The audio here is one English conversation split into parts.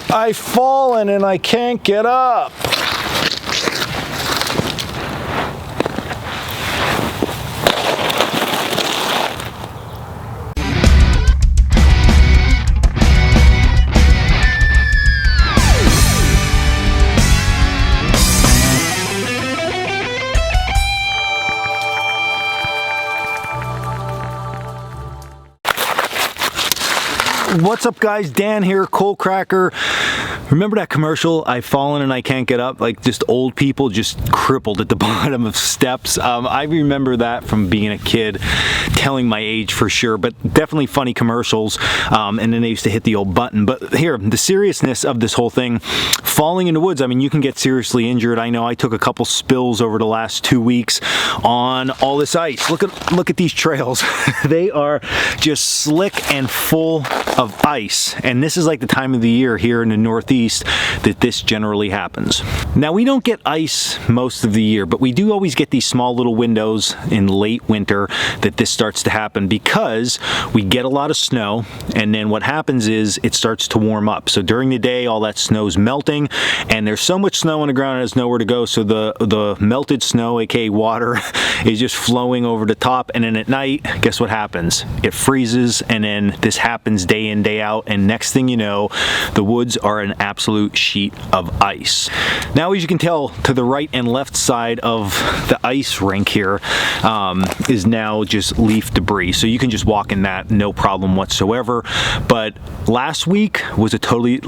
I've fallen and I can't get up. What's up, guys? Dan here, Coalcracker. Remember that commercial, I've fallen and I can't get up? Like, just old people just crippled at the bottom of steps. I remember that from being a kid, telling my age for sure, but definitely funny commercials. And then they used to hit the old button. But here, the seriousness of this whole thing, falling in the woods, I mean, you can get seriously injured. I know I took a couple spills over the last 2 weeks on all this ice. Look at these trails. They are just slick and full of ice, and this is like the time of the year here in the Northeast that this generally happens. Now, we don't get ice most of the year, but we do always get these small little windows in late winter that this starts to happen because we get a lot of snow, and then what happens is it starts to warm up. So during the day, all that snow's melting, and there's so much snow on the ground it has nowhere to go, so the melted snow, aka water, is just flowing over the top, and then at night, guess what happens? It freezes, and then this happens day in, day out, and next thing you know, the woods are an absolute sheet of ice. Now, as you can tell, to the right and left side of the ice rink here is now just leaf debris, so you can just walk in that no problem whatsoever. But last week was a totally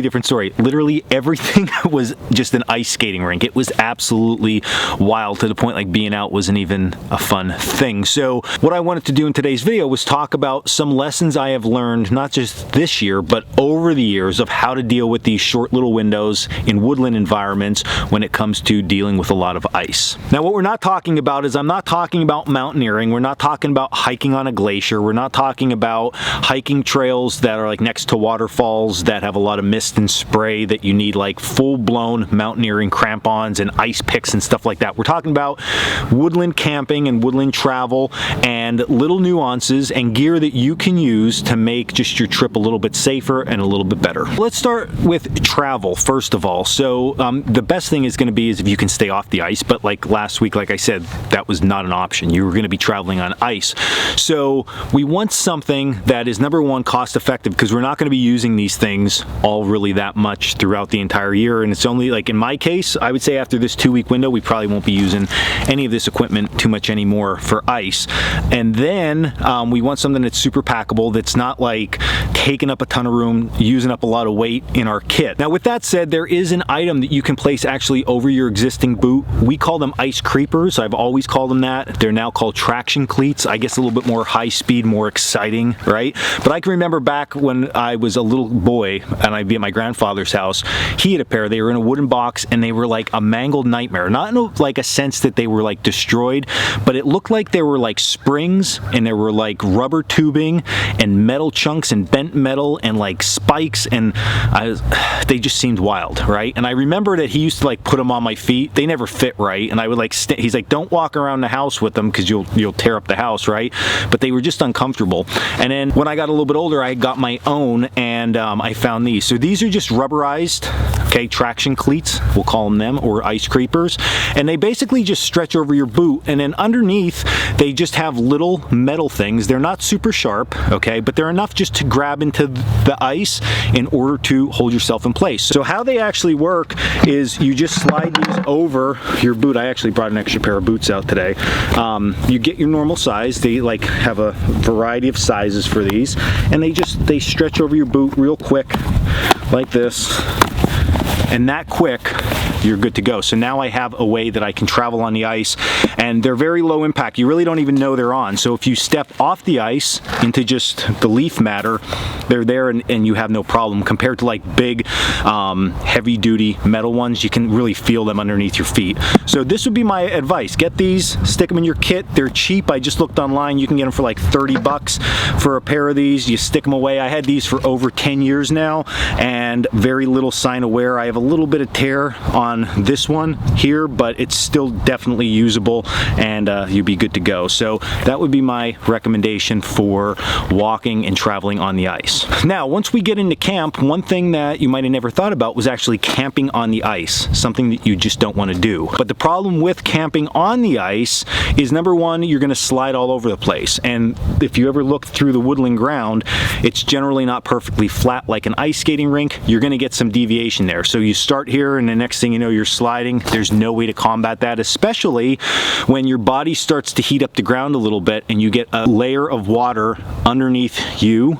different story. Literally everything was just an ice skating rink. It was absolutely wild, to the point like being out wasn't even a fun thing. So what I wanted to do in today's video was talk about some lessons I have learned, not just this year, but over the years, of how to deal with these short little windows in woodland environments when it comes to dealing with a lot of ice. Now, what we're not talking about is, I'm not talking about mountaineering. We're not talking about hiking on a glacier. We're not talking about hiking trails that are like next to waterfalls that have a lot of mist and spray that you need like full-blown mountaineering crampons and ice picks and stuff like that. We're talking about woodland camping and woodland travel and little nuances and gear that you can use to make just your trip a little bit safer and a little bit better. Let's start with travel first of all. So the best thing is going to be is if you can stay off the ice, but like last week, like I said, that was not an option. You were going to be traveling on ice. So we want something that is, number one, cost effective, because we're not going to be using these things all really that much throughout the entire year. And it's only, like in my case, I would say after this 2-week window, we probably won't be using any of this equipment too much anymore for ice. And then we want something that's super packable, that's not like taking up a ton of room, using up a lot of weight in our kit. Now, with that said, there is an item that you can place actually over your existing boot. We call them ice creepers. I've always called them that. They're now called traction cleats. I guess a little bit more high speed, more exciting, right? But I can remember back when I was a little boy and I'd be at my grandfather's house, he had a pair. They were in a wooden box and they were like a mangled nightmare. Not in like a sense that they were like destroyed, but it looked like there were like springs and there were like rubber tubing and metal chunks and bent metal and like spikes, and they just seemed wild, right? And I remember that he used to like put them on my feet. They never fit right, and I would like he's like, don't walk around the house with them because you'll tear up the house, right? But they were just uncomfortable. And then when I got a little bit older, I got my own, and I found these. So these are just rubberized, okay, traction cleats, we'll call them, or ice creepers, and they basically just stretch over your boot, and then underneath they just have little metal things. They're not super sharp, okay, but they're enough just to grab into the ice in order to hold yourself in place. So how they actually work is you just slide these over your boot. I actually brought an extra pair of boots out today. You get your normal size. They like have a variety of sizes for these, and they stretch over your boot real quick like this, and that quick you're good to go. So now I have a way that I can travel on the ice, and they're very low impact. You really don't even know they're on. So if you step off the ice into just the leaf matter, they're there and you have no problem, compared to like big heavy duty metal ones. You can really feel them underneath your feet. So this would be my advice. Get these, stick them in your kit. They're cheap. I just looked online. You can get them for like 30 bucks for a pair of these. You stick them away. I had these for over 10 years now and very little sign of wear. I have a little bit of tear on on this one here, but it's still definitely usable, and you'll be good to go. So that would be my recommendation for walking and traveling on the ice. Now, once we get into camp, one thing that you might have never thought about was actually camping on the ice, something that you just don't want to do. But the problem with camping on the ice is, number one, you're going to slide all over the place. And if you ever look through the woodland ground, it's generally not perfectly flat like an ice skating rink. You're going to get some deviation there. So you start here, and the next thing you know, you're sliding. There's no way to combat that, especially when your body starts to heat up the ground a little bit and you get a layer of water underneath you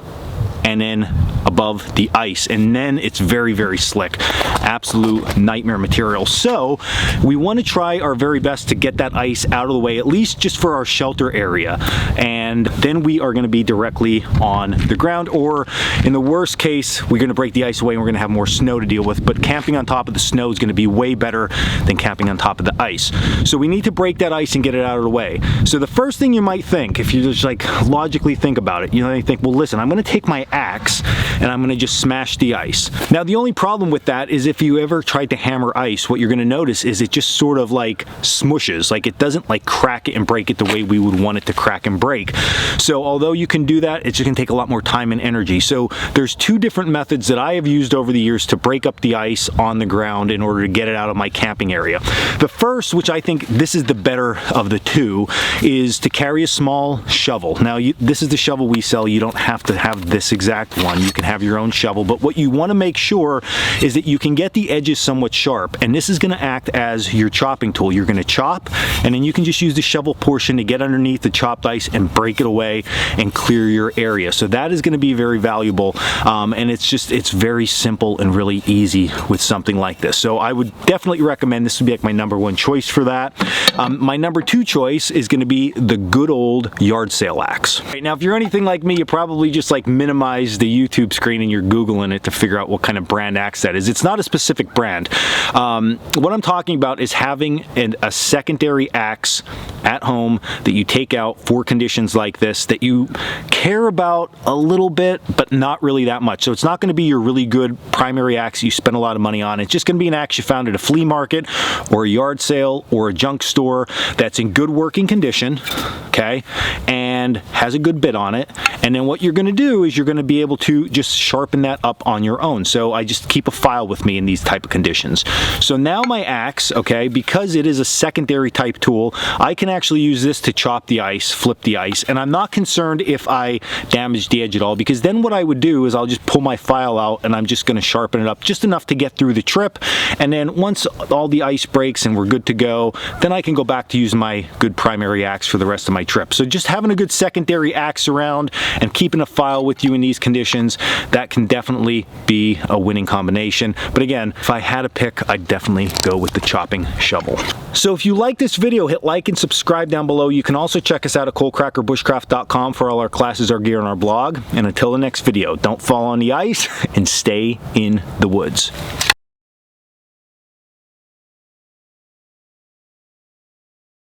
and then above the ice, and then it's very, very slick. Absolute nightmare material. So we want to try our very best to get that ice out of the way, at least just for our shelter area, and then we are going to be directly on the ground, or in the worst case, we're going to break the ice away and we're going to have more snow to deal with. But camping on top of the snow is going to be way better than camping on top of the ice. So we need to break that ice and get it out of the way. So the first thing you might think, if you just like logically think about it, you know, you think, well, listen, I'm going to take my axe and I'm going to just smash the ice. Now, the only problem with that is if you ever tried to hammer ice, what you're going to notice is it just sort of like smushes, like it doesn't like crack it and break it the way we would want it to crack and break. So although you can do that, it's just going to take a lot more time and energy. So there's two different methods that I have used over the years to break up the ice on the ground in order to get it out of my camping area. The first, which I think this is the better of the two, is to carry a small shovel. Now, this is the shovel we sell. You don't have to have this exact one. You can have your own shovel, but what you want to make sure is that you can get the edges somewhat sharp, and this is going to act as your chopping tool. You're going to chop, and then you can just use the shovel portion to get underneath the chopped ice and break it away and clear your area. So that is going to be very valuable, and it's very simple and really easy with something like this. So I would definitely recommend this would be like my number one choice for that. My number two choice is going to be the good old yard sale axe. Right, now, if you're anything like me, you probably just like minimize the YouTube screen and you're Googling it to figure out what kind of brand axe that is. It's not a specific brand. What I'm talking about is having a secondary axe at home that you take out for conditions like this, that you care about a little bit, but not really that much. So it's not going to be your really good primary axe you spend a lot of money on. It's just going to be an axe you found at a flea market or a yard sale or a junk store that's in good working condition, okay, and has a good bit on it. And then what you're going to do is you're going to be able to just sharpen that up on your own. So I just keep a file with me in these type of conditions. So now my axe, okay, because it is a secondary type tool, I can actually use this to chop the ice, flip the ice, and I'm not concerned if I damage the edge at all, because then what I would do is I'll just pull my file out and I'm just going to sharpen it up just enough to get through the trip, and then once all the ice breaks and we're good to go, then I can go back to using my good primary axe for the rest of my trip. So just having a good secondary axe around and keeping a file with you in these conditions, that can definitely be a winning combination. But again, if I had to pick, I'd definitely go with the chopping shovel. So if you like this video, hit like and subscribe down below. You can also check us out at coalcrackerbushcraft.com for all our classes, our gear, and our blog. And until the next video, don't fall on the ice and stay in the woods.